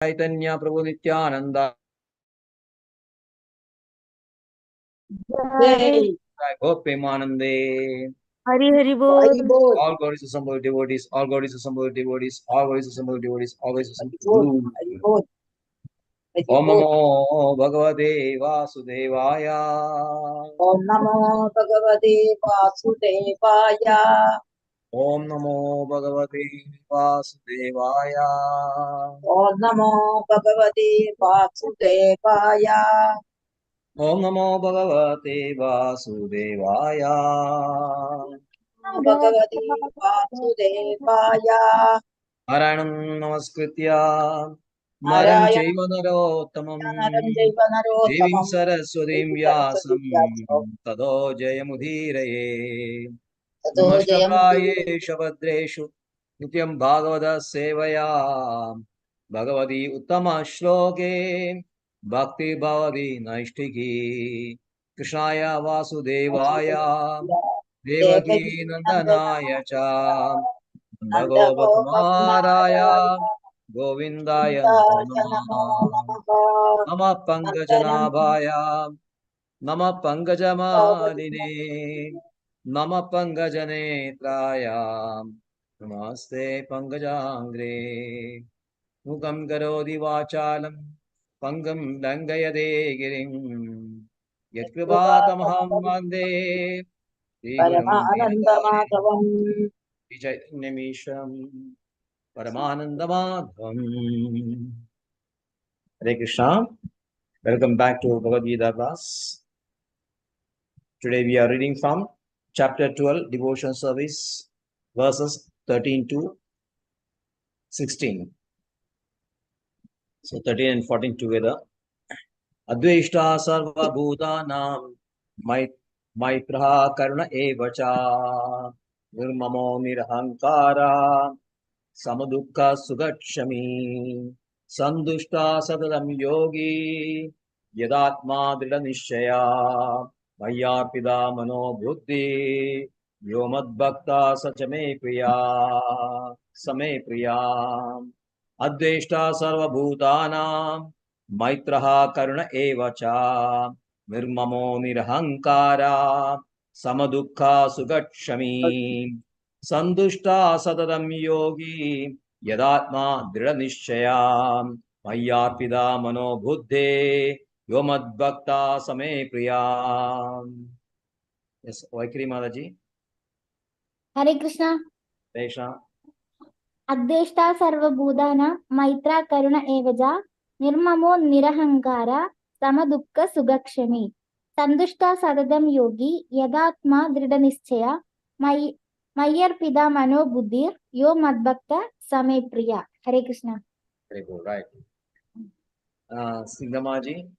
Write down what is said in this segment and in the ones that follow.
Chaitanya Prabhu Nityananda. Jai. Gopemanande. Hari Hari Hari Bol. Bol. All God is assembled devotees, all God is assembled devotees, all God is assembled devotees, always Hari assembled. Bol. Hari Bol. Hari Om Bol. Namo Bhagavate Vasudevaya. Om Namo Bhagavate Vasudevaya. Om Namo Bhagavate Vasudevaya. Om Namo Bhagavate Vasudevaya. Om Namo Bhagavate Vasudevaya. Namo Bhagavate Vasudevaya. Naranam Namaskritya Naram Narayana Chaiva Narottamam Naram Jaiva Devim Narottamam. Saraswatim Saraswati Vyasam Tado Jayamudhiraye Tato Jayamudhi. Namaskaraye Shabhadreshu Nityam Bhagavata Sevaya Bhagavati Uttama Shloke Bhakti Bhavati Naishtiki Krishnaya Vasudevaya Devaki Nandanaya Cha Nanda Bhagavatamārāya Govindaya Namo Namah Namah Pankajanaභāya Namah Pankajamaline Namah Pankajanetrāya Namaste Pankajangre Mukam Karoti Vācālam Pankam Langayate Girim Yatkripatamaham Vande Sri Gurum Paramanandamahavam. Chaitanyamishram Paramanandamadhvam. Hare Krishna. Welcome back to Bhagavad Gita class. Today we are reading from chapter 12, Devotion Service, verses 13 to 16. So 13 and 14 together. Adveshta sarva bhutanam maitraha karuna evacha nirmamo nirahankara samadukha sugakshami sandushta sadadam yogi yadatma drida nishaya mayyarpida mano buddhi yomadbhakta sachame priya same priya adveshta sarva bhutanam maitraha karuna evacha nirmamo nirahankara samadukha sugakshami sandushta sadadam yogi yadatma drida nishchaya mayyarpida mano buddhe yomadbhakta same priya. Yes, Vaikiri Mataji. Hare Krishna. Krishna. Adveshta sarva bhudana maitra karuna evaja nirmamo nirahankara samadukka sugakshami sandushta sadadam yogi yadatma drida nischaya mayyarpida mano buddhir yo madbhakta same priya. Hare Krishna. Very good, right. Singamaji.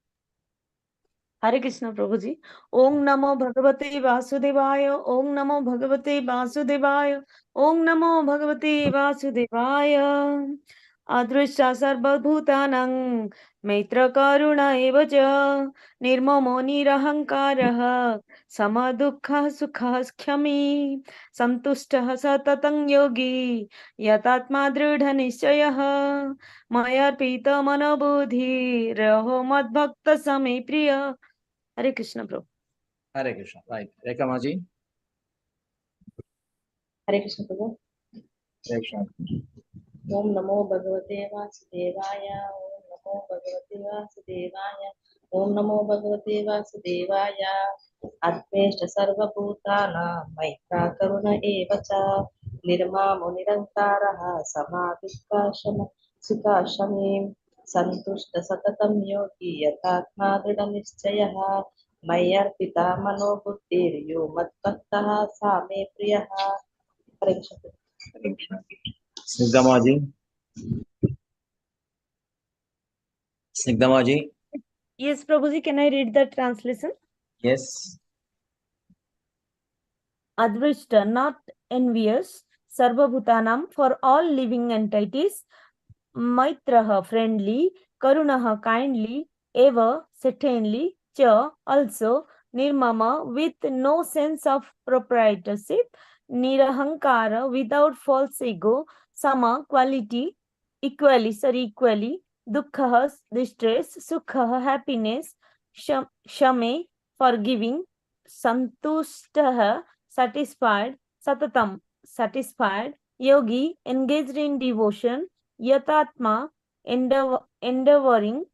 Hare Krishna Prabhuji. Om Namo Bhagavate Vasudevaya. Om Namo Bhagavate Vasudevaya. Om Namo Bhagavate Vasudevaya. Adrishya sarva bhutanang maitra karuna evaja nirmamo nirahankaraha samadukha sukhaskyami santushtaha satatang yogi yatatma dridha nishchayah mayarpita manobudhi raho madbhakta same priya. Hare Krishna Prabhu. Hare Krishna, right. Rekamaji. Hare Krishna Prabhu. Hare Krishna. Om Namo Bhagavate Vasudevaya. Om Namo Bhagavate Vasudevaya. Om Namo Bhagavate Vasudevaya. Adveshta Sarva Bhutana Maitra Karuna Evacha Nirmamo Nirankaraha Samadukha Sukashamim Santushta Satatam Yogi Yatatma Drida Nishchayaha Mayarpita Mano Buddhir Yo Madbhaktaha Same Priyaha. Hare Krishna. Snigdhamaji. Snigdhamaji. Yes, Prabhuji, can I read the translation? Yes. Advishta, not envious, Sarvabhutanam, for all living entities, Maitraha, friendly, Karunaha, kindly, Eva, certainly, Cha, also, Nirmama, with no sense of proprietorship, Nirahankara, without false ego, Sama, quality, equally, dukkha, distress, sukha, happiness, shame, forgiving, santushtah, satisfied, satatam, satisfied, yogi, engaged in devotion, yatatma, endeavoring,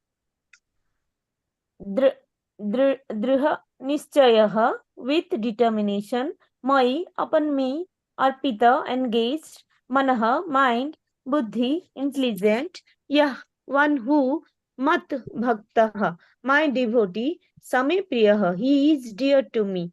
दृढ़ निश्चयः, with determination, mai, upon me, arpita, engaged, manah, mind, buddhi, intelligent, yah, one who, mat bhaktah, my devotee, same priyah, he is dear to me.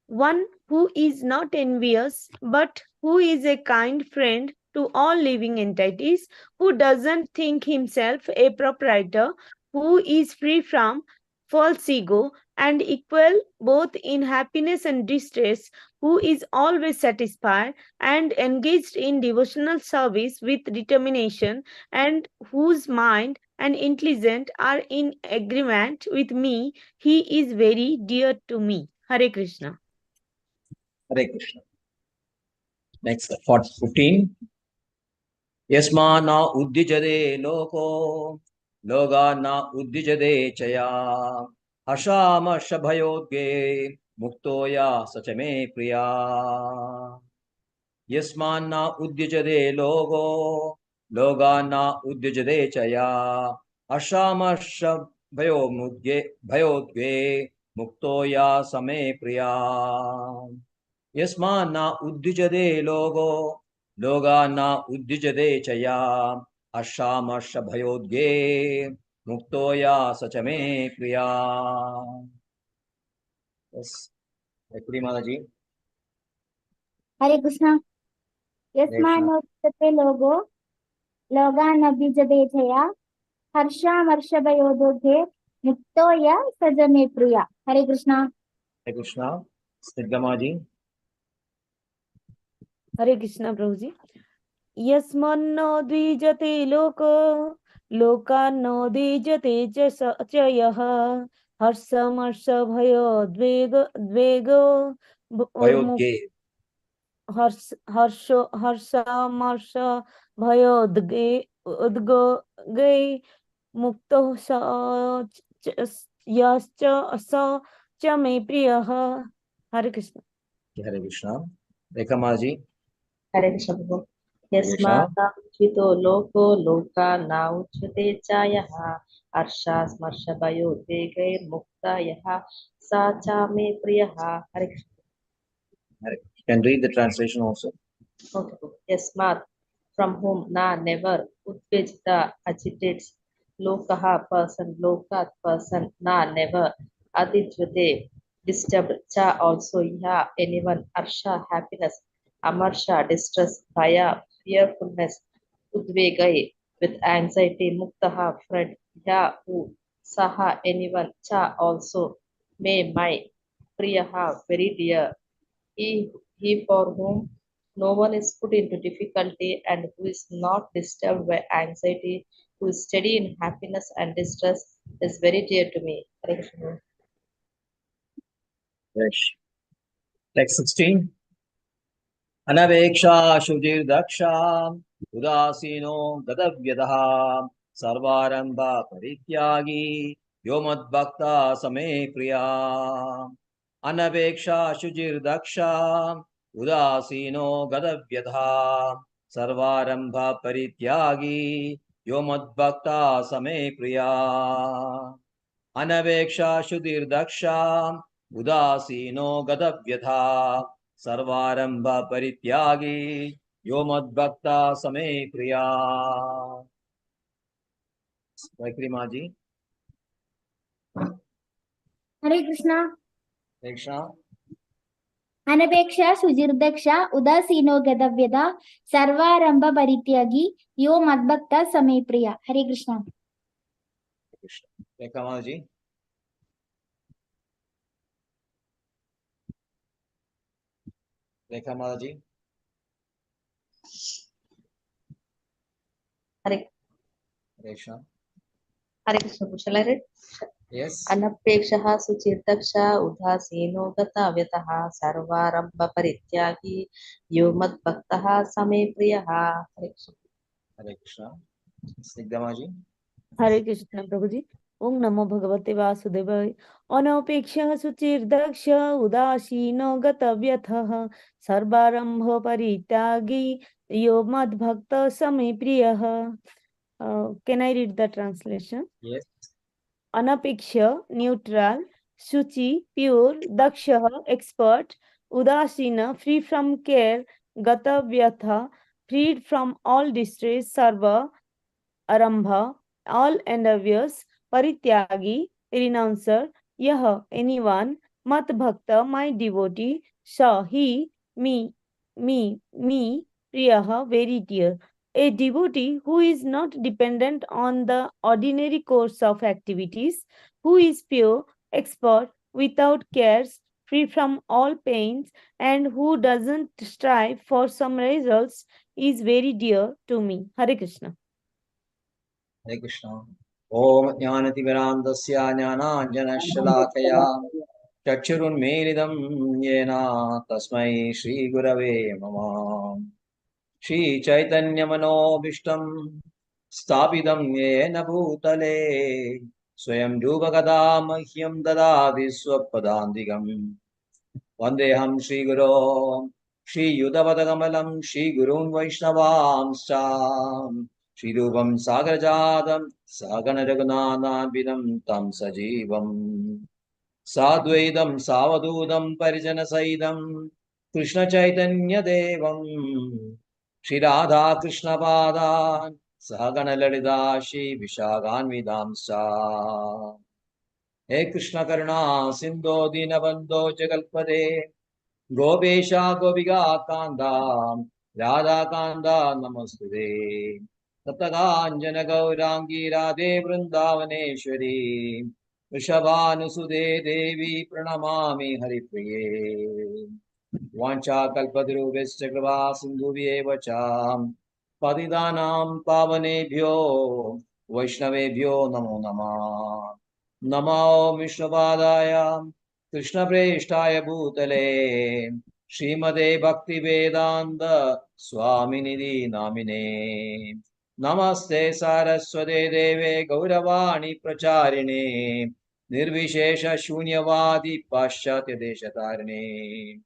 One who is not envious, but who is a kind friend to all living entities, who doesn't think himself a proprietor, who is free from false ego and equal both in happiness and distress, who is always satisfied and engaged in devotional service with determination, and whose mind and intelligence are in agreement with me, he is very dear to me. Hare Krishna. Hare Krishna. Next, 15. Yasmana uddijade loko, loga na uddijade chaya, ashama shabhayodge, muktoya sachame priya. Yasmana uddijade logo, loga na uddijade chaya, ashama shabhayodge, muktoya same priya. Yasmana uddijade logo, loga na uddijade chaya, ashama shabhayodge, muktoya sachame priya. Yes, Ekuri Mataji. Hare Krishna. Yasmanotte logo, loganabhijade jaya, harsha marshabhayodoghe, muktoya sajame priya. Hare Krishna. Hare Krishna. Snigdhamaji. हरे कृष्णा प्रभु जी. यस्मन्नो द्विजते लोको, लोकान्नो द्विजते च यः, हर्षमर्ष भयोद्वेगो Vayodge. हर्षमर्ष भयोद्गे मुक्तो यश्च स च मे प्रियः. हरे Krishna. Hare Krishna. Rekha Mataji. हरे कृष्ण प्रभु. Krishna. यस्मादाचितो लोको लोकानाउच्यते च यः हर्षास्मर्शभयोद्वेगैर्मुक्ता यः सा च मे प्रियः. हरे Krishna. You can read the translation also. Okay. Yasmat, from whom na never, utvejita agitates, lokaha person, lokat person, na never, adijvate disturbed, cha also ya anyone, arsha happiness, amarsha distress, bhaya fearfulness, udvegai with anxiety, muktaha friend, ya who, saha anyone, cha also, may my, priyaha very dear, he for whom no one is put into difficulty and who is not disturbed by anxiety, who is steady in happiness and distress, is very dear to me. Hare Krishna. Yes. Text 16. Anaveksha Shujirdaksha Udasino Gadavyadaha Sarvaramba Parityagi Yomad Bhakta Same Priya. Anaveksha Shujirdaksha Udasino Gadavyadaha Sarvaramba Parityagi Yomad Bhakta Same Priya. Anaveksha Shujirdaksha Udasino Gadavyadha Sarvarambha Parityagi Yo Madbhakta Same Priya. Vaikri Maji. Hare Krishna. Krishna. Anapeksha Sujirdaksha Udasino Gadavyada Sarvaramba Parityagi Yo Madbhakta Same Priya. Hare Krishna. Krishna. Rekha Maji. Rekha Maji. Hare Krishna. Hare Krishna. Shall I read? Yes. अनपेक्षः सुचिर्दक्षा उदासीनो गताव्यतः सर्वारम्भपरित्यागी यो मद्भक्तः समे प्रियः. हरे Krishna. Hare Krishna. Snigdha Maji. Hare Krishna Prabhuji. Om Namo Bhagavate Vasudevaya. Anapekshah suchirdaksha udasino gatavyatha sarvarambho parityagi yo madbhakta same priyah. Can I read the translation? Yes. Anapeksha, neutral. Shuchi, pure. Daksha, expert. Udasina, free from care. Gata vyatha, freed from all distress. Sarva, arambha, all endeavors. Parityagi, renouncer. Yah, anyone. Mat bhakta, my devotee. Sa, he, me, priyaha, very dear. A devotee who is not dependent on the ordinary course of activities, who is pure, expert, without cares, free from all pains, and who doesn't strive for some results, is very dear to me. Hare Krishna. Hare Krishna. Om Jnanatimirandasya Jnananjanashalakaya Chakshurunmeelidam Yena Tasmai Shri Gurave Namaha. Shri Chaitanya Manobishtam Stapidam Yena Bhutale Swayam Dhuvagada Mahyam Dadadi Swapadandigam Vandeham Shri Guru Shri Yudavadagamalam Shri Gurun Vaishnavamsam Shri Rupam Sagarajadam Sagana Raghunanabhidam Tam Sajivam Sadvaidam Savadudam Parijana Saidam Krishna Chaitanya Devam Shri Radha Krishna Padan Sahagana Lalita Shri Vishagan Vidamsa He Krishna Karuna Sindho Dinabandho Jagalpade Gopesha Gopiga Kanda Radha Kanda Namaste Taptaganjana Gaurangi Radhe Vrindavaneshwari Vrishabhanusude Devi Pranamami Haripriye Vancha Kalpadruvescha Kripa Sindhuvyeva Cham Patidanam Pavanebhyo Vaishnavebhyo Namo Namah Namo Vishnupadaya Krishna Preshtaya Bhutale Srimade Bhakti Vedanta Swaminidhi Namine Namaste Saraswate Deve Gauravani Pracharine Nirvishesha Shunyavadi Paschatya Deshatarine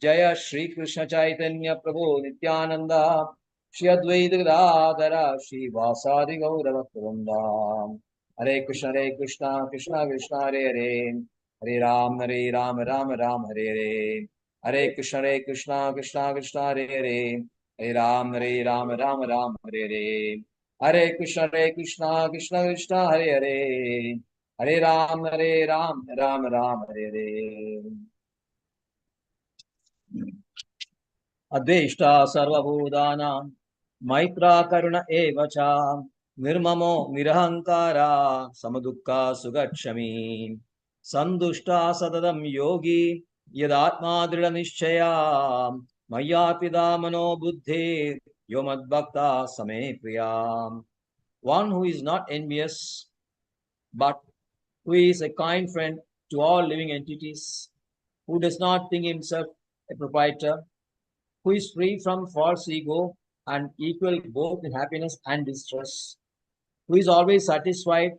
Jaya Shri Krishna Chaitanya Prabhu Nityananda Shri Advaita Gadadhara Shri Vasadi Gaura Bhaktivinoda Hare Krishna Krishna Krishna Hare Hare Hare Ram Ram Ram Hare Hare Hare Krishna Krishna Krishna Hare Hare Hare Ram Ram Ram Hare Hare Hare Krishna Krishna Hare Hare Hare Ram Ram Hare Hare Adveshta sarvabhudana maitra karuna evacha nirmamo nirahankara samadukka sugakshami sandushta sadadam yogi yadatma drida nishchaya mayapida mano buddhi yomadbhakta same priyam. One who is not envious but who is a kind friend to all living entities, who does not think himself a proprietor, who is free from false ego and equal both in happiness and distress, who is always satisfied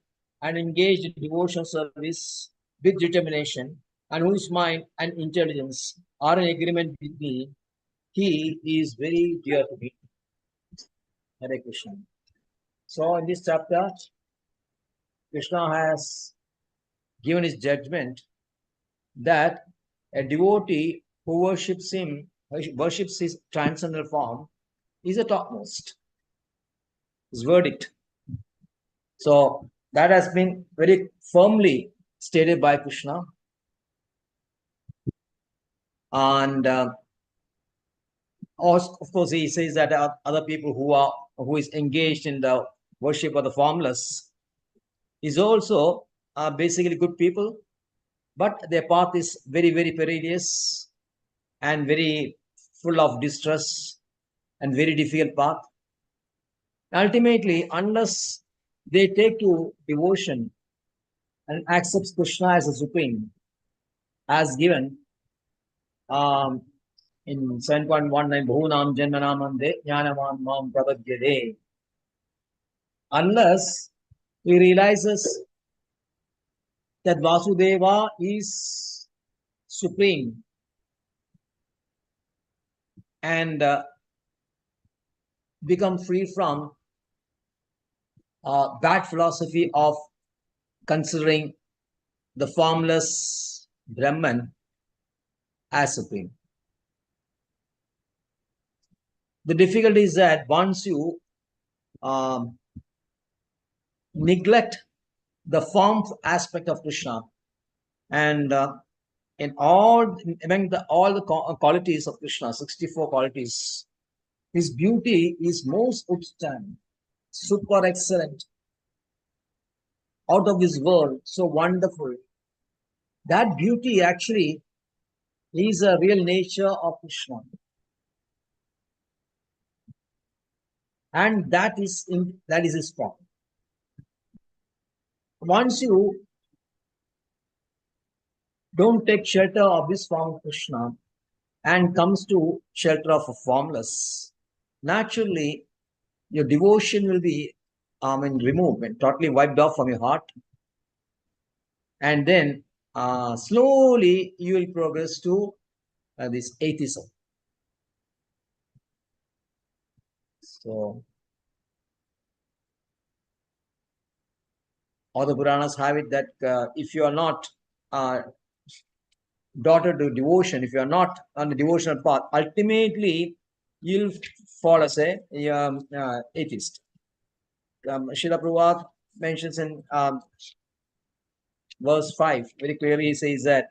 and engaged in devotional service with determination, and whose mind and intelligence are in agreement with me, he is very dear to me. Hare Krishna. So in this chapter, Krishna has given his judgment that a devotee who worships his transcendental form, is the topmost. His verdict. So that has been very firmly stated by Krishna. And of course, he says that other people who is engaged in the worship of the formless is also basically good people, but their path is very, very perilous and very full of distress and very difficult path. Ultimately, unless they take to devotion and accepts Krishna as a supreme, as given in 7.19, Bhunam Janmanamande Jnanaman Mam Prabhadyade. Unless he realizes that Vasudeva is supreme and become free from bad philosophy of considering the formless Brahman as supreme. The difficulty is that once you neglect the form aspect of Krishna and in all among all the qualities of Krishna, 64 qualities, his beauty is most outstanding, super excellent, out of this world, so wonderful. That beauty actually is a real nature of Krishna. And that is his form. Once you don't take shelter of this form of Krishna and comes to shelter of a formless, naturally your devotion will be removed and totally wiped off from your heart. And then slowly you will progress to this atheism. So all the Puranas have it that if you are not daughter to devotion, if you are not on the devotional path, ultimately you'll fall as a atheist. Srila Prabhupada mentions in verse 5 very clearly. He says that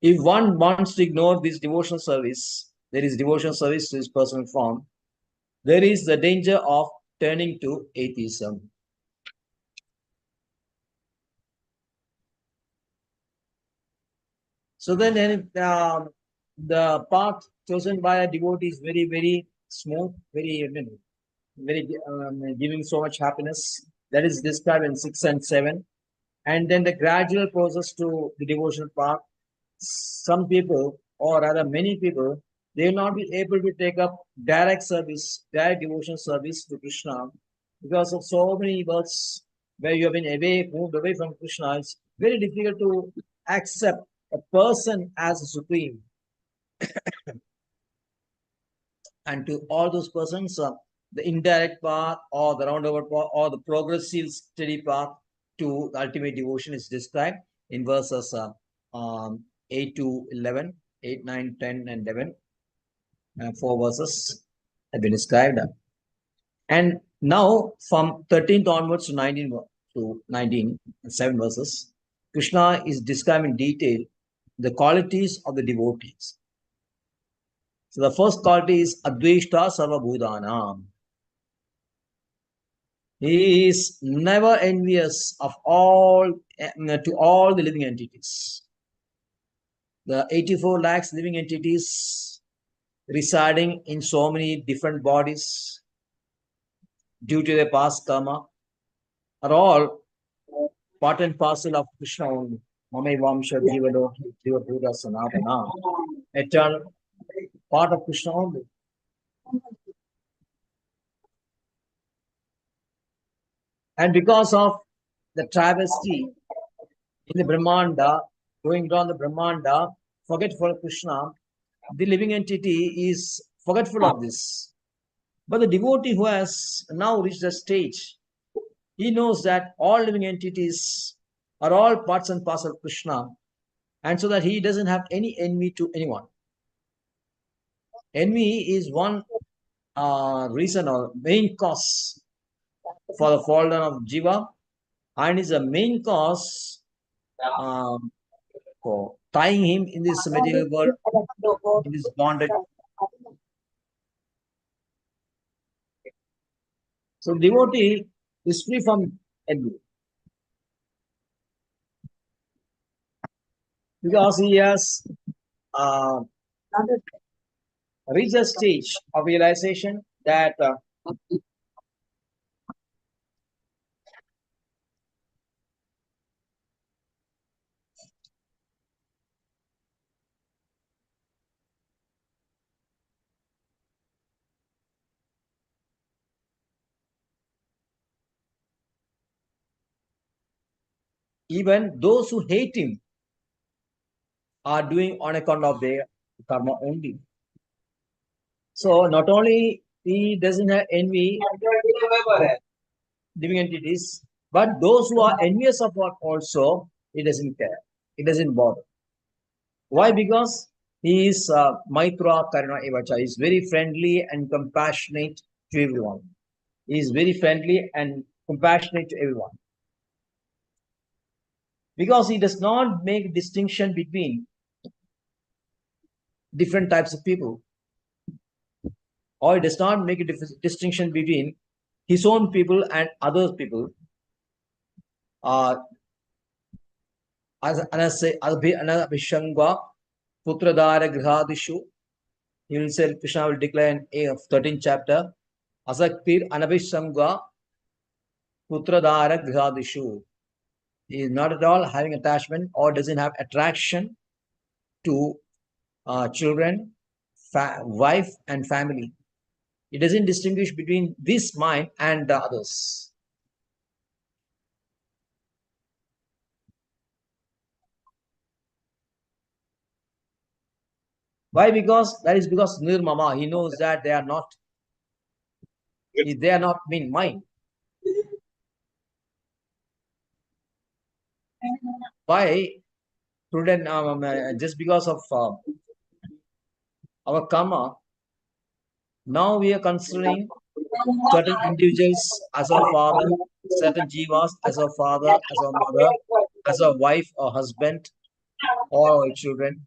if one wants to ignore this devotional service, there is devotional service to his personal form, there is the danger of turning to atheism. So then the path chosen by a devotee is very, very smooth, very, very giving so much happiness. That is described in 6 and 7. And then the gradual process to the devotional path. Some people, or rather many people, they will not be able to take up direct service, direct devotional service to Krishna because of so many births where you have been moved away from Krishna. It's very difficult to accept a person as a supreme. And to all those persons, the indirect path or the roundabout path or the progressive steady path to the ultimate devotion is described in verses 8 to 11, 8, 9, 10, and 11. 4 verses have been described. And now from 13th onwards to 19, 7 verses, Krishna is describing in detail the qualities of the devotees. So the first quality is Adveshta Sarvabhudanam. He is never envious of to all the living entities. The 84 lakhs living entities residing in so many different bodies due to their past karma are all part and parcel of Krishna only. Mame Vamsha Jivado Jiva Buddha Sanatana. Eternal part of Krishna only. And because of the travesty in the Brahmanda, going down the Brahmanda, forgetful of Krishna, the living entity is forgetful of this. But the devotee who has now reached a stage, he knows that all living entities are all parts and parcel of Krishna, and so that he doesn't have any envy to anyone. Envy is one reason or main cause for the fall down of Jiva, and is a main cause for tying him in this material world, in this bondage. So devotee is free from envy because he has reached a stage of realization that even those who hate him are doing on account of their karma only. So not only he doesn't have envy of living entities, but those who are envious of what also, he doesn't care. He doesn't bother. Why? Because he is Maitra Karuna Evacha. He is very friendly and compassionate to everyone. He is very friendly and compassionate to everyone. Because he does not make distinction between different types of people, or he does not make a distinction between his own people and other people. As Anabhishangva Putradara Grihadishu, he will say, Krishna will declare in 13th chapter, Asaktir Anabhishangva Putradara Grihadishu. He is not at all having attachment or doesn't have attraction to children, wife, and family. It doesn't distinguish between this mind and the others. Why? Because that is because Nirmama, he knows that they are not mean mine. Why? Prudent, just because of our karma, now we are considering certain individuals as our father, certain jivas as our father, as our mother, as our wife or husband, or our children.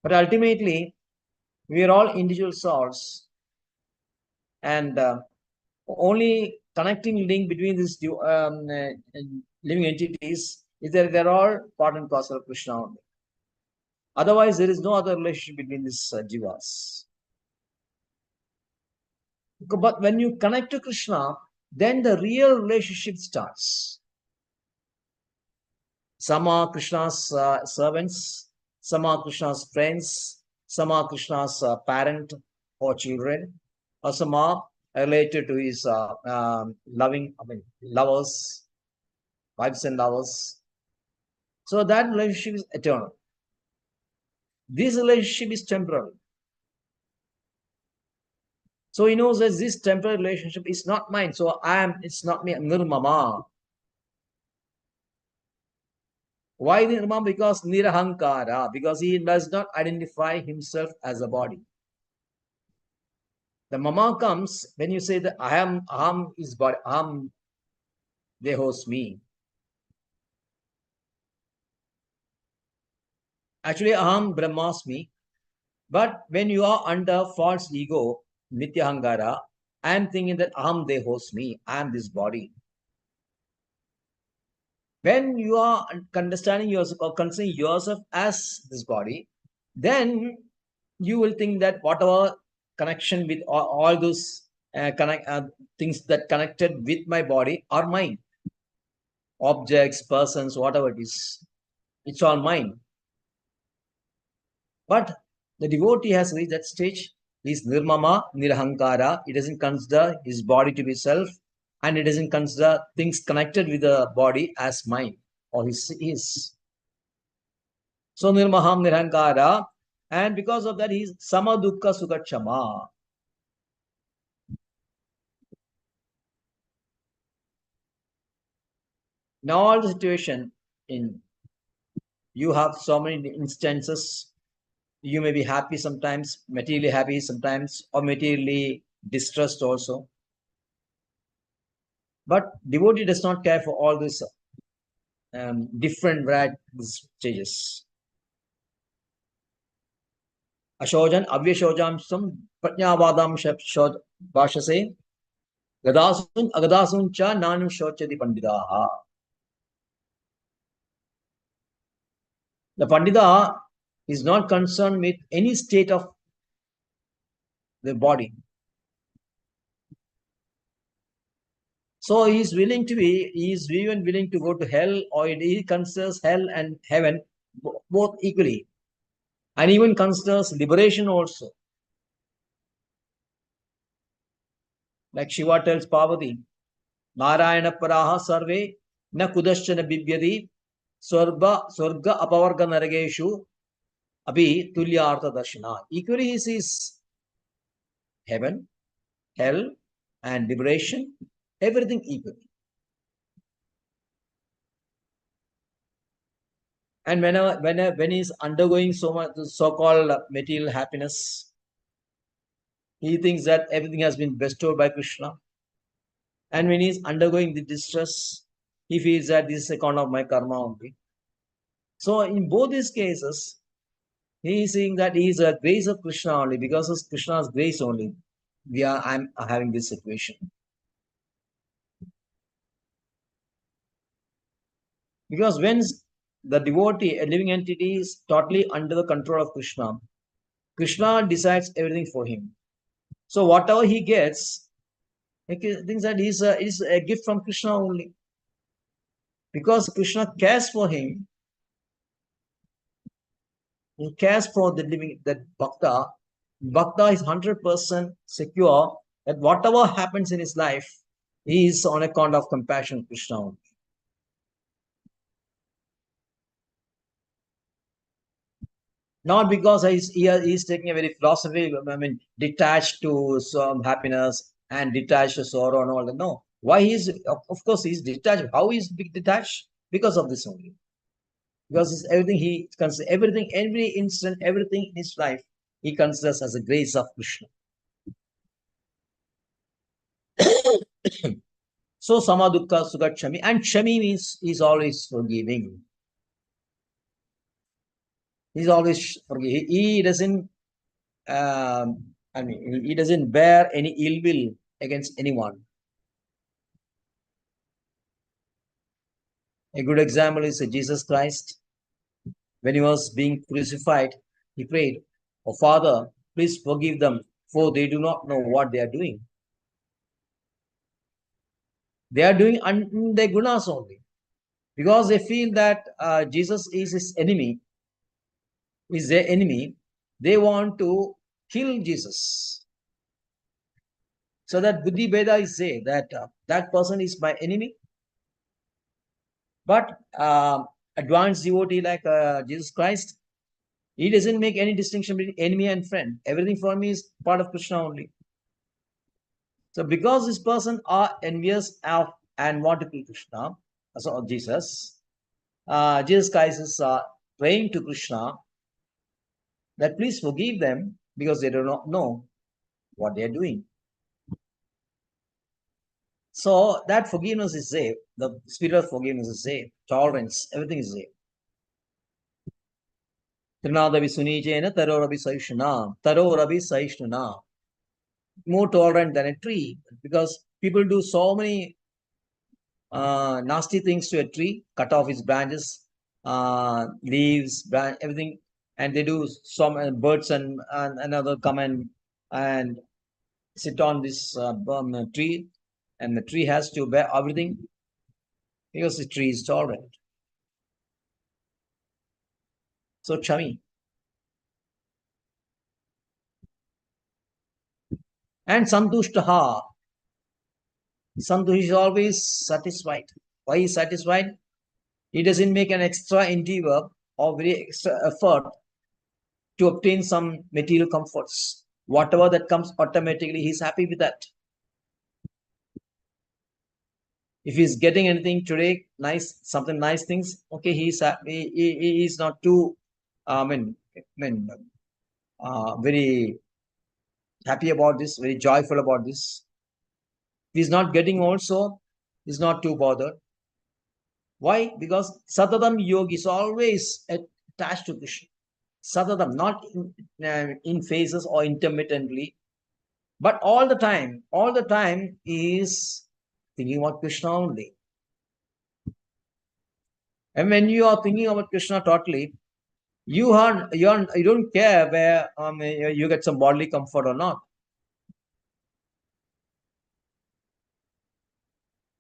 But ultimately, we are all individual souls, and only connecting link between these living entities is that they're all part and parcel of Krishna only. Otherwise, there is no other relationship between these jivas. But when you connect to Krishna, then the real relationship starts. Some are Krishna's servants, some are Krishna's friends, some are Krishna's parent or children, or some are related to his lovers, wives and lovers. So that relationship is eternal. This relationship is temporary. So he knows that this temporary relationship is not mine. So it's not me, Nirmama. Why Nirmama? Because Nirahankara, because he does not identify himself as a body. The mama comes when you say that aham is body, aham, they host me. Actually, aham brahmasmi. But when you are under false ego, Nityahangara, I am thinking that aham they host me, I am this body. When you are understanding yourself or considering yourself as this body, then you will think that whatever connection with all those things that connected with my body are mine. Objects, persons, whatever it is, it's all mine. But the devotee has reached that stage. He is nirmama, nirahankara. He doesn't consider his body to be self, and he doesn't consider things connected with the body as mine or his. So nirmaham nirahankara, and because of that, he is sama dukkha sukha kshama. Now all the situation in you have so many instances. You may be happy sometimes, materially happy sometimes, or materially distressed also. But devotee does not care for all these different stages. Ashojan avyashojamsam prajnavadam bhashase gadasun agadasun cha nanam shochati pandidaha. The pandita is not concerned with any state of the body. So he is even willing to go to hell, or he considers hell and heaven both equally, and even considers liberation also. Like Shiva tells Parvati, Narayana Paraha Sarve Na Kudashana Bibyadi Swarga Apavarga Narageshu Abhi Tulyartha Darshana. Equally he sees heaven, hell, and liberation, everything equally. And when he's undergoing so much so-called material happiness, he thinks that everything has been bestowed by Krishna. And when he's undergoing the distress, he feels that this is account of my karma only. So in both these cases, he is saying that he is a grace of Krishna only. Because of Krishna's grace only, I'm having this situation. Because when the devotee, a living entity, is totally under the control of Krishna, Krishna decides everything for him. So whatever he gets, he thinks that is a gift from Krishna only. Because Krishna cares for him, he cares for the living, that bhakta. Bhakta is 100% secure that whatever happens in his life, he is on account of compassion Krishna only. Not because he's taking a very philosophy, detached to some happiness and detached to sorrow and all that. No. Why of course, he's detached. How is detached? Because of this only. Because it's everything he considers, everything, every instant, everything in his life, he considers as a grace of Krishna. So, Samadukka Sukha Kshami. And Kshami means he's always forgiving. He's always forgiving. He doesn't he doesn't bear any ill will against anyone. A good example is Jesus Christ. When he was being crucified, he prayed, "Oh Father, please forgive them, for they do not know what they are doing." They are doing their gunas only. Because they feel that Jesus is his enemy, is their enemy. They want to kill Jesus. So that Buddhi Veda is say that that person is my enemy. But advanced devotee like Jesus Christ, he doesn't make any distinction between enemy and friend. Everything for me is part of Krishna only. So because this person are envious of and want to kill Krishna, so Jesus Christ is praying to Krishna that please forgive them because they do not know what they are doing. So that forgiveness is there. The spirit of forgiveness is there. Tolerance, everything is there. Trinadavi Sunijena, Tarorabi Saishna, Tarorabi Saishna. More tolerant than a tree, because people do so many nasty things to a tree, cut off its branches, leaves, branch, everything, and they do some birds and another come and sit on this tree, and the tree has to bear everything because the tree is tolerant. So Chami. And Santushtaha. Santush is always satisfied. Why is satisfied? He doesn't make an extra endeavor or very extra effort to obtain some material comforts. Whatever that comes automatically, he's happy with that. If he's getting anything today, nice, something nice things, okay, he's happy. He's not too, very happy about this, very joyful about this. If he's not getting also, he's not too bothered. Why? Because Satadam Yogi is always attached to Krishna. Satadam, not in phases or intermittently, but all the time is thinking about Krishna only. And when you are thinking about Krishna totally, you don't care where you get some bodily comfort or not.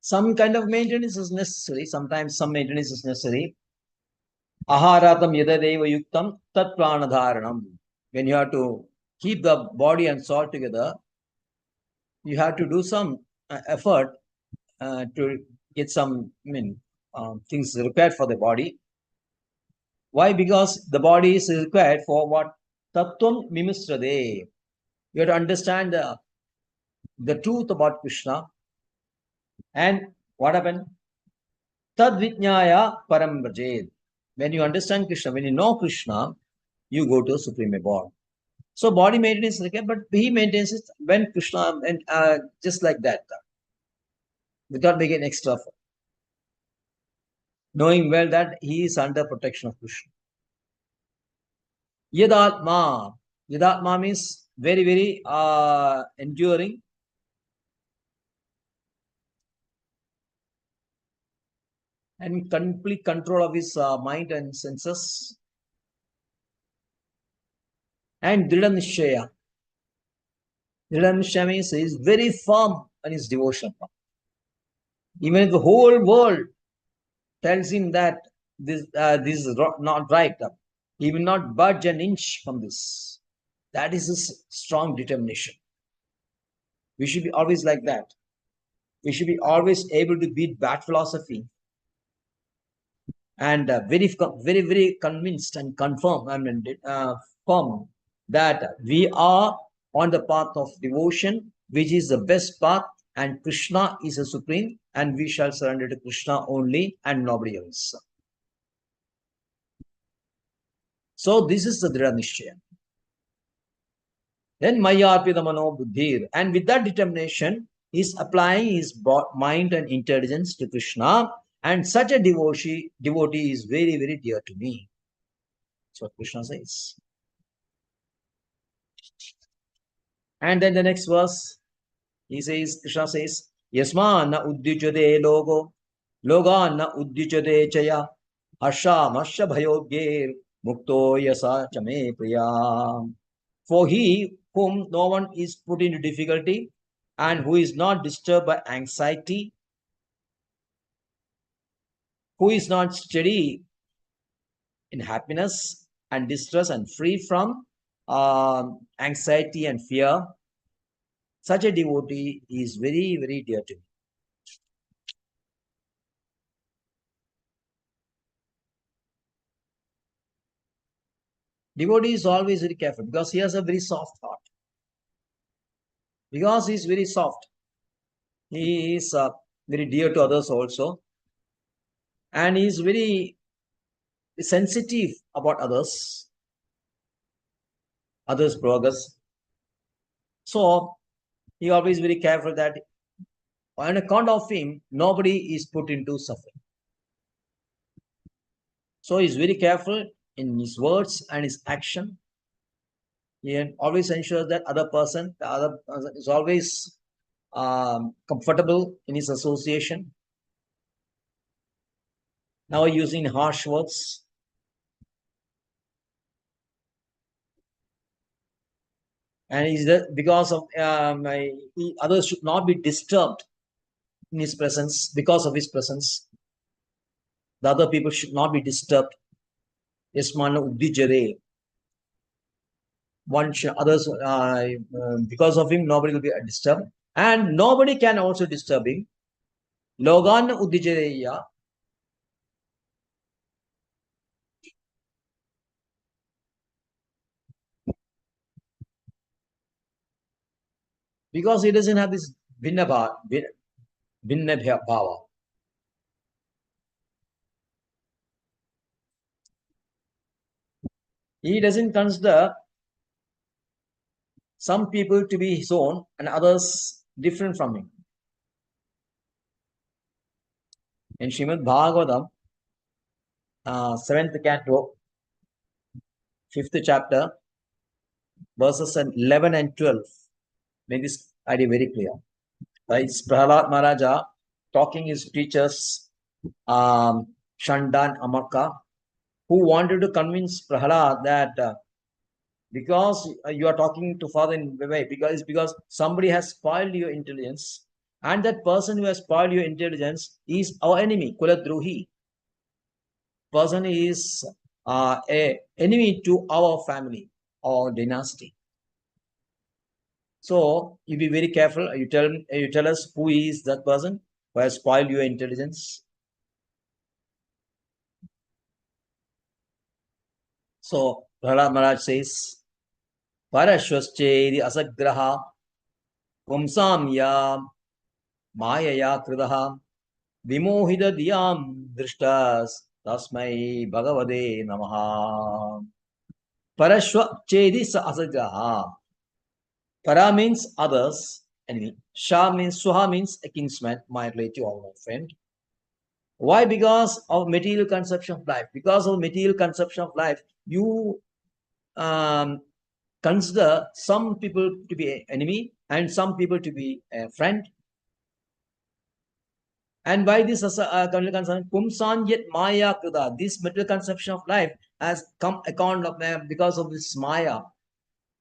Some kind of maintenance is necessary. Sometimes some maintenance is necessary. Aharatam yadadeva yuktam tat pranadharanam. When you have to keep the body and soul together, you have to do some effort to get some, things required for the body. Why? Because the body is required for what? Tattvam mimisrade. You have to understand the truth about Krishna. And what happened? Tad vijnaya param vrajed. When you understand Krishna, when you know Krishna, you go to Supreme Abode. So body maintenance is okay, but he maintains it when Krishna, and just like that, without making extra effort, knowing well that he is under protection of Krishna. Yadatma. Yadatma means very, very enduring. And complete control of his mind and senses. And Dridha Nishchaya. Dridha Nishchaya means he is very firm on his devotion. Even if the whole world tells him that this is not right, he will not budge an inch from this. That is his strong determination. We should be always like that. We should be always able to beat bad philosophy and very, very convinced and confirm, firm that we are on the path of devotion, which is the best path, and Krishna is a supreme, and we shall surrender to Krishna only and nobody else. So this is the Dridha Nishchaya. Then Mayarpita Mano Buddhir, and with that determination, he is applying his mind and intelligence to Krishna, and such a devotee is very, very dear to me. That's what Krishna says. And then the next verse, Krishna says, Yasma na uddijade logo, loga na uddijade chaya, harsha masha bhayogir, mukto yasa chame priya. For he whom no one is put into difficulty and who is not disturbed by anxiety, who is not steady in happiness and distress and free from anxiety and fear, such a devotee is very, very dear to me. Devotee is always very careful because he has a very soft heart. Because he is very soft, he is very dear to others also. And he is very sensitive about others' progress. So he always very careful that on account of him, nobody is put into suffering. So he is very careful in his words and his action. He always ensures that the other person is always comfortable in his association. Now using harsh words. And is that because of others should not be disturbed in his presence, because of his presence. The other people should not be disturbed. Yasmana uddijare. One should, others, because of him, nobody will be disturbed. And nobody can also disturb him. Logan uddijareya. Because he doesn't have this vinna bhava. He doesn't consider some people to be his own and others different from him. In Srimad Bhagavatam, 7th canto, 5th chapter, verses 11 and 12, make this idea very clear. It's Prahlad Maharaja talking his teachers, Shandan Amaka, who wanted to convince Prahlad that because you are talking to Father in the way, because somebody has spoiled your intelligence, and that person who has spoiled your intelligence is our enemy, Kuladruhi. Person is a enemy to our family or dynasty. So you be very careful. You tell us who is that person, who has spoiled your intelligence. So Prahlad Maharaj says, Parashwaschedi asagraha pumsam ya mayaya kridaha vimohida diyam drishtas tasmai bhagavade namaha. Parashwaschedi asagraha. Para means others, enemy. Shah means, Suha means a kinsman, my relative or my friend. Why? Because of material conception of life. Because of material conception of life, you consider some people to be an enemy and some people to be a friend. And by this Pumsan yet Maya Krida, this material conception of life has come account of because of this Maya.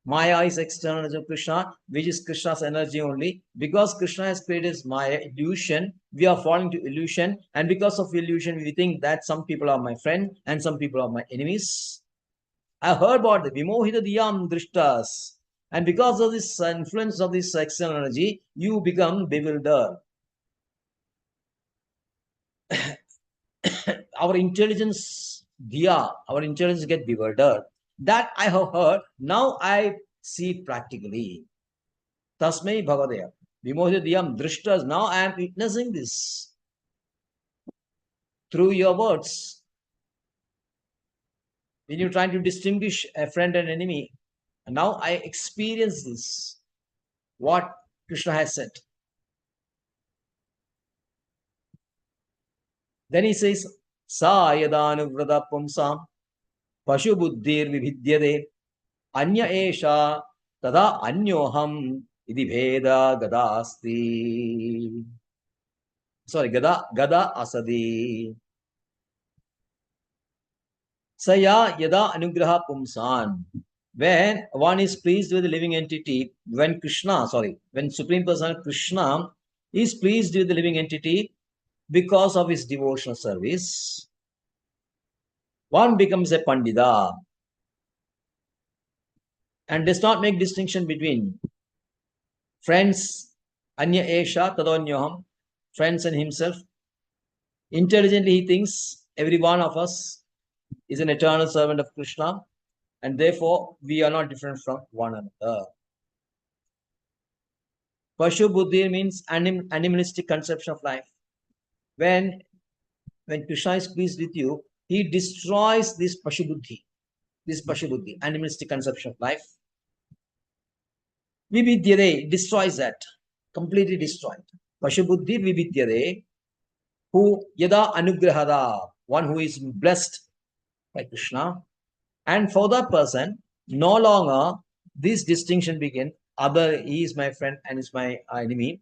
Maya is external energy of Krishna, which is Krishna's energy only. Because Krishna has created Maya, illusion, we are falling to illusion. And because of illusion, we think that some people are my friend and some people are my enemies. I heard about the Vimohita Diyam Drishtas. And because of this influence of this external energy, you become bewildered. Our intelligence, Diya, our intelligence get bewildered. That I have heard. Now I see it practically. Tasmai Bhavadaya. Vimohita Diyam Drishtas. Now I am witnessing this through your words. When you're trying to distinguish a friend and enemy, and now I experience this. What Krishna has said. Then he says, Sa yadanuvrada pumsam pashu buddhir vibhidyade anya esha tada anyoham iti bheda gada asti. Sorry, gada asadi. Saya yada anugraha pumsan. When one is pleased with the living entity, when Supreme Personality Krishna is pleased with the living entity because of his devotional service, one becomes a Pandita and does not make distinction between friends, Anya Esha, Tadonyoham, friends and himself. Intelligently, he thinks every one of us is an eternal servant of Krishna, and therefore we are not different from one another. Pashu Buddhi means animalistic conception of life. When Krishna is pleased with you, he destroys this Pashu Buddhi, animalistic conception of life. Vividyade destroys that, completely destroyed. Pashu Buddhi Vividyade, who yada anugrahada, one who is blessed by Krishna. And for that person, no longer this distinction begin, other he is my friend and is my enemy,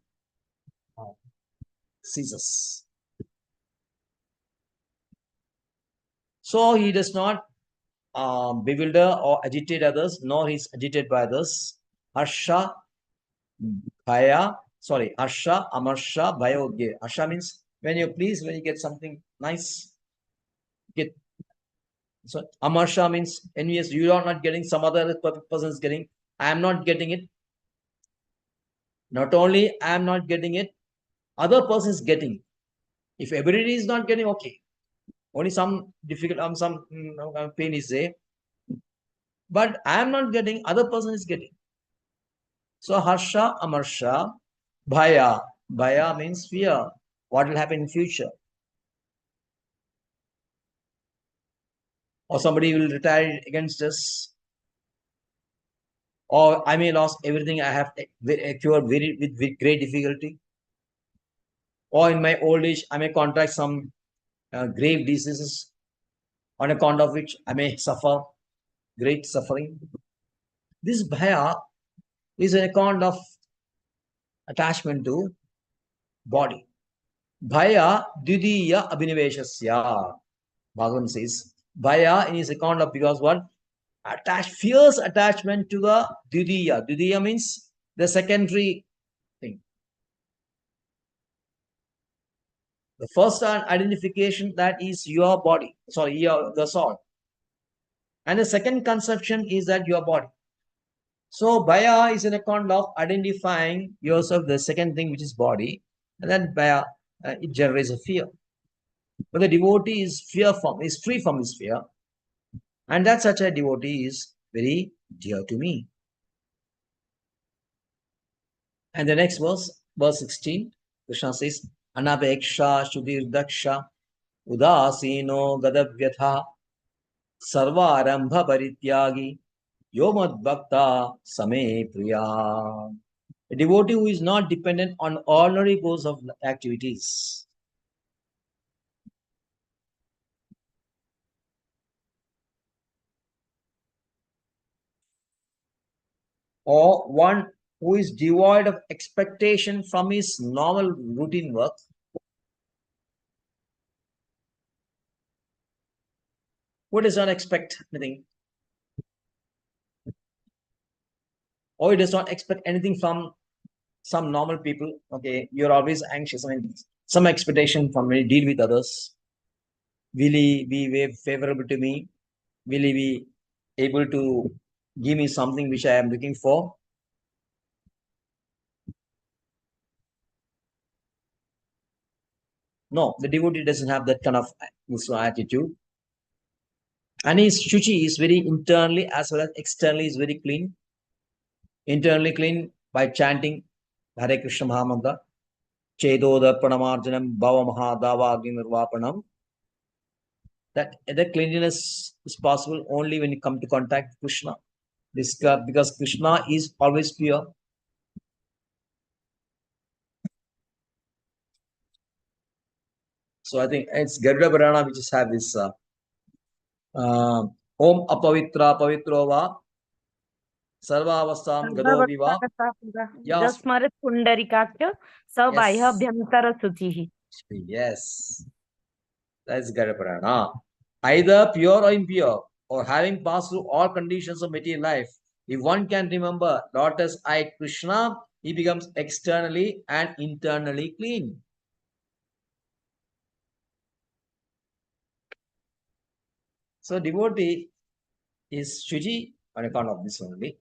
ceases. So he does not bewilder or agitate others, nor he is agitated by others. Harsha, Amarsha, Bhayogye. Harsha means when you're pleased, when you get something nice, get. So Amarsha means envious, you are not getting, some other person is getting, I am not getting it. Not only I am not getting it, other person is getting it. If everybody is not getting, okay. Only some difficult, some pain is there. But I am not getting, other person is getting. So Harsha, Amarsha, Bhaya. Bhaya means fear. What will happen in future? Or somebody will retire against us. Or I may lose everything I have acquired with great difficulty. Or in my old age, I may contract some grave diseases on account of which I may suffer great suffering. This bhaya is an account of attachment to body. Bhaya didiya abhiniveshasya. Bhagavan says, bhaya in his account of, because what? Fierce attachment to the didiya. Didiya means the secondary thing. The first identification, that is your body, the soul. And the second conception is that your body. So bhaya is an account of identifying yourself, the second thing, which is body. And then bhaya, it generates a fear. But the devotee is free from this fear, and that such a devotee is very dear to me. And the next verse 16, Krishna says, Anapeksha Shudir Daksha Udasino Gadavyatha Sarvarambha Parityagi Yomad Bhakta Same Priya. A devotee who is not dependent on ordinary course of activities. Or one who is devoid of expectation from his normal routine work, who does not expect anything, or he does not expect anything from some normal people. Okay, you're always anxious. I mean, some expectation from when you deal with others. Will he be favorable to me? Will he be able to give me something which I am looking for? No, the devotee doesn't have that kind of attitude. And his shuchi is very internally as well as externally is very clean. Internally clean by chanting Hare Krishna Mahamantra, Chedoda Pranamarjanam Bhava Mahadava Agni Nirvapanam. That cleanliness is possible only when you come to contact with Krishna. Because Krishna is always pure. So I think it's Garuda Purana which just have this Om Apavitra Pavitrova Sarvavastam Gadoviva. Dasmarat Pundarikakya Sabhayabhyantara Suchihi. Yes, that's Garuda Purana. Either pure or impure, or having passed through all conditions of material life, if one can remember Lord as I Krishna, he becomes externally and internally clean. So devotee is Shuji on account of this only.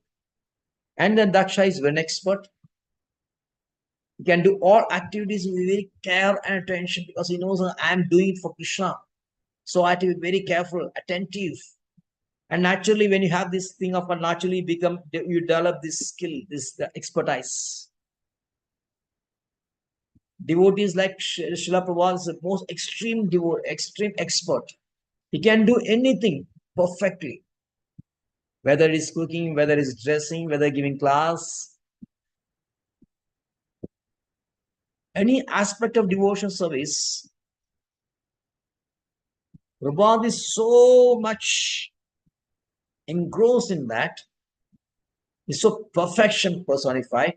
And then Daksha is an expert. He can do all activities with very care and attention because he knows I am doing it for Krishna. So I have to be very careful, attentive. And naturally, when you have this thing of naturally you develop this skill, this expertise. Devotees like Srila Prabhupada is the most extreme expert. He can do anything perfectly. Whether it's cooking, whether it's dressing, whether giving class. Any aspect of devotion service, Prabhupada is so much engrossed in that. He's so perfection personified.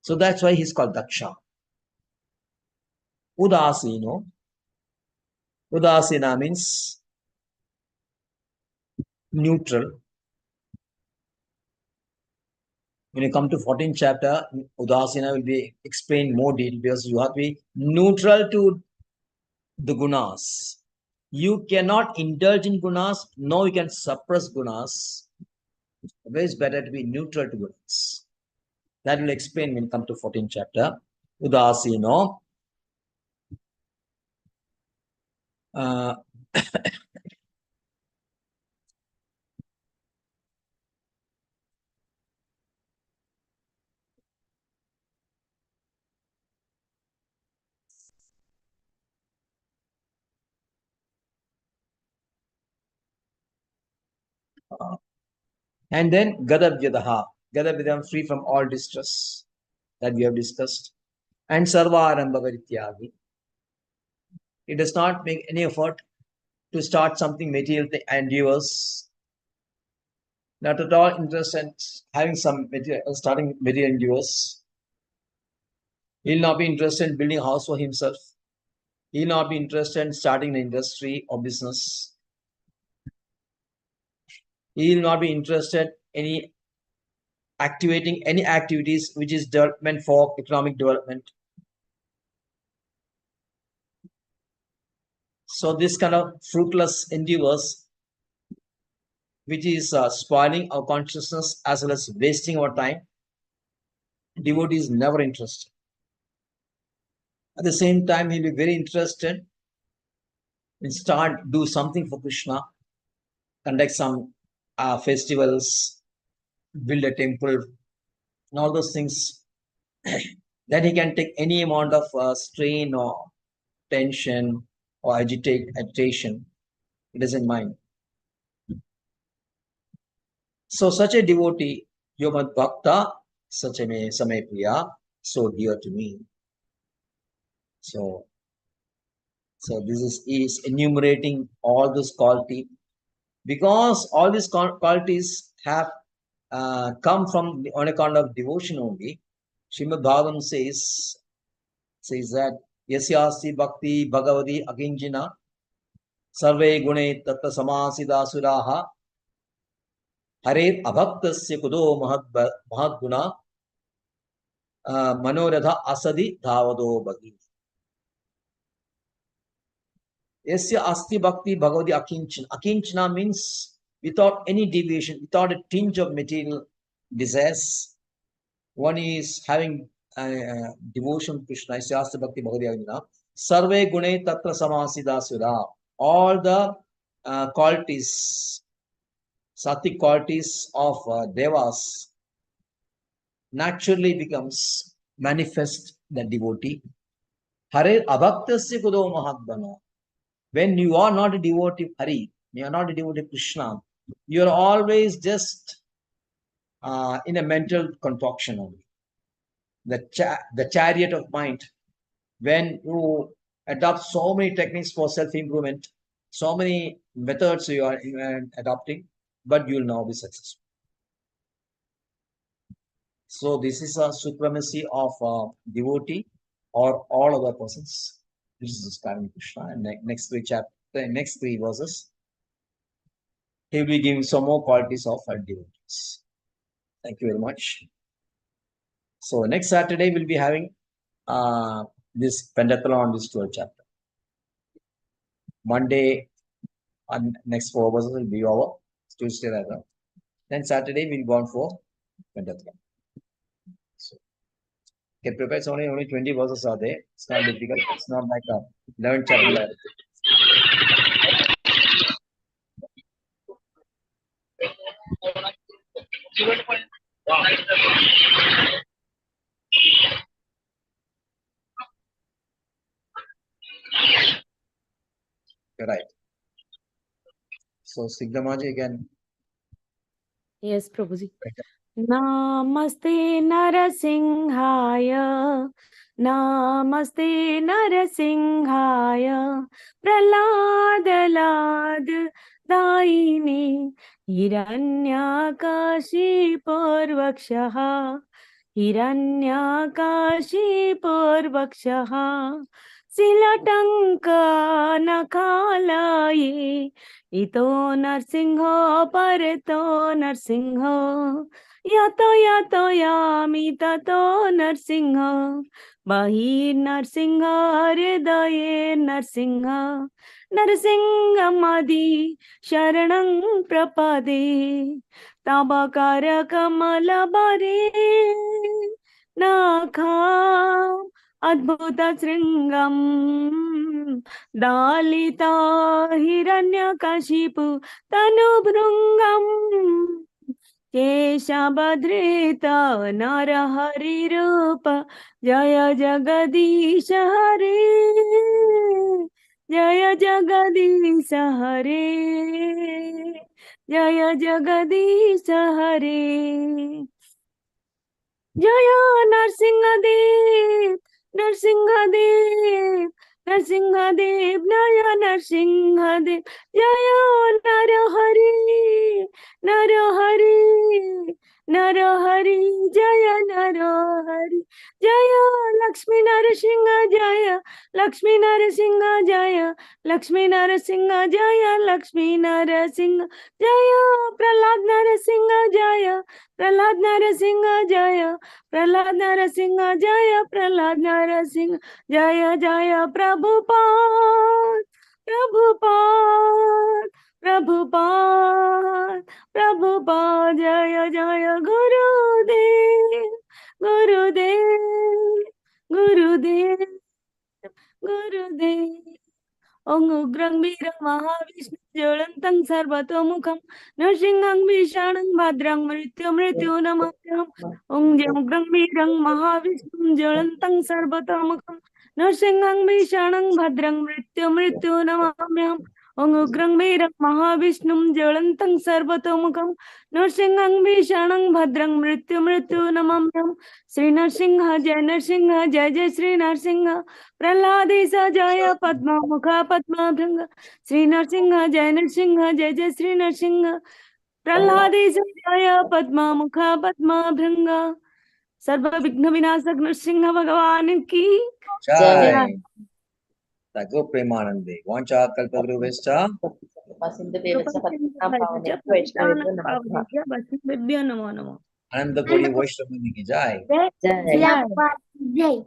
So that's why he's called Daksha. Udasino. Udasina means neutral. When you come to 14th chapter, Udasina will be explained more detail because you have to be neutral to the gunas. You cannot indulge in gunas, nor you can suppress gunas. It's better to be neutral to gunas. That will explain when you come to 14th chapter. Udasino. And then Gadavyadaha. Gadavyadam, free from all distress that we have discussed. And Sarvarambha Parityagi. It does not make any effort to start something material endeavors. Not at all interested in having some starting material endeavors. He'll not be interested in building a house for himself. He'll not be interested in starting an industry or business. He will not be interested in activating any activities which is development for economic development. So this kind of fruitless endeavors, which is spoiling our consciousness as well as wasting our time, devotee is never interested. At the same time, he'll be very interested in do something for Krishna, conduct some festivals, build a temple, and all those things. Then he can take any amount of strain or tension or agitation. He doesn't mind. So such a devotee, Yomat Bhakta, such a Samay Priya, so dear to me. So this is enumerating all those qualities, because all these qualities have come from on account of devotion only. Srimad Bhagavatam says that yasyasti bhakti bhagavati akinjina sarve gune tatta samasida suraha haret abhaktasya kudo mahadguna manoratha asadi dhavado bhagi. Yasya asti bhakti bhagavati akinchana. Akinchana means without any deviation, without a tinge of material desires. One is having devotion to Krishna. Yasya asti bhakti bhagavati akinchana. Sarve gune tatra samasida sura. All the qualities, sattvic qualities of devas naturally becomes manifest the devotee. Hare abhaktasya kudo mahadbana. When you are not a devotee of Hari, you are not a devotee of Krishna, you are always just in a mental concoction only. The chariot of mind, when you adopt so many techniques for self-improvement, so many methods you are adopting, but you will now be successful. So this is a supremacy of devotee or all other persons. This is describing Krishna. And next three verses, he will be giving some more qualities of devotees. Thank you very much. So next Saturday we'll be having this pentathlon on this 12th chapter. Monday and next 4 verses will be our Tuesday rather. Then Saturday we'll go on for pentathlon. So get prepared. So only 20 verses are there. It's not difficult. It's not like a 11th chapter. You're right. So Sigdamaji again. Yes, Prabhuji. Namaste Narasimhaya, Namaste Narasimhaya, Praladalad Daini, Hiranyakashi Purvakshaha, Hiranyakashi Purvakshaha, Silatanka Nakalaye, Ito Narsimha Parato Narsimha, Yato yami tato Narsimha, Bahir Narsimha Hridaye Narsimha, Narsingamadi Sharanang Prapade, Tabakara Kamala Bare, Nakha Adbhuta Sringam, Dalita Hiranyakashipu Tanubhrungam, Keshabhadrita Narahari Rupa, Jaya Jagadish Hare, Jaya Jagadish Hare, Jaya Jagadish Hare. Jaya Narsingadev, Narsingadev, Narsingadev, Jaya Narsingadev, Jaya Narahari, Narahari, Narahari, Jaya Narahari, Jaya Lakshmi Narasingha, Jaya Lakshmi Narasingha, Jaya Lakshmi Narasingha, Jaya Lakshmi Narasingha, Jaya Prahlad Narasingha, Jaya Prahlad Narasingha, Jaya Prahlad Narasingha, Jaya Prahlad Narasingha, Jaya Jaya Prabhupada, Prabhupada, Prabhupada, Prabhupada, Jaya Jaya Gurudev, Gurudev, Gurudev. गुरुदेव। ओं उग्रं वीरं महाविष्णु ज्वलन्तं सर्वतोमुखं नृसिंहं भीषणं भद्रं मृत्युं नमाम्यहम्। ओं उग्रं वीरं महाविष्णुं ज्वलन्तं सर्वतोमुखं नृसिंहं भीषणं भद्रं मृत्युं नमाम्यहम्। ओं उग्रं वीरं महाविष्णुं ज्वलन्तं सर्वतोमुखं नृसिंहं भीषणं भद्रं मृत्युं नमाम्यहम्। श्री नरसिंह जय जय श्री नरसिंह प्रह्लादेश जय पद्ममुख पद्मभृंग। श्री नरसिंह जय जय श्री नरसिंह प्रह्लादेश जय पद्ममुख पद्मभृंग। सर्व विघ्न विनाशक नरसिंह भगवान की जय। जय। Go Premanande. Vancha kalpatarubhescha. Pasindevevacha patnam pavanebhyo Vaishnavebhyo namaha. वैष्णवेभ्यो नमो नमः। Ananda Kodi Vaishnava ki jai. जय Jai. शिला प्रभुपाद की जय।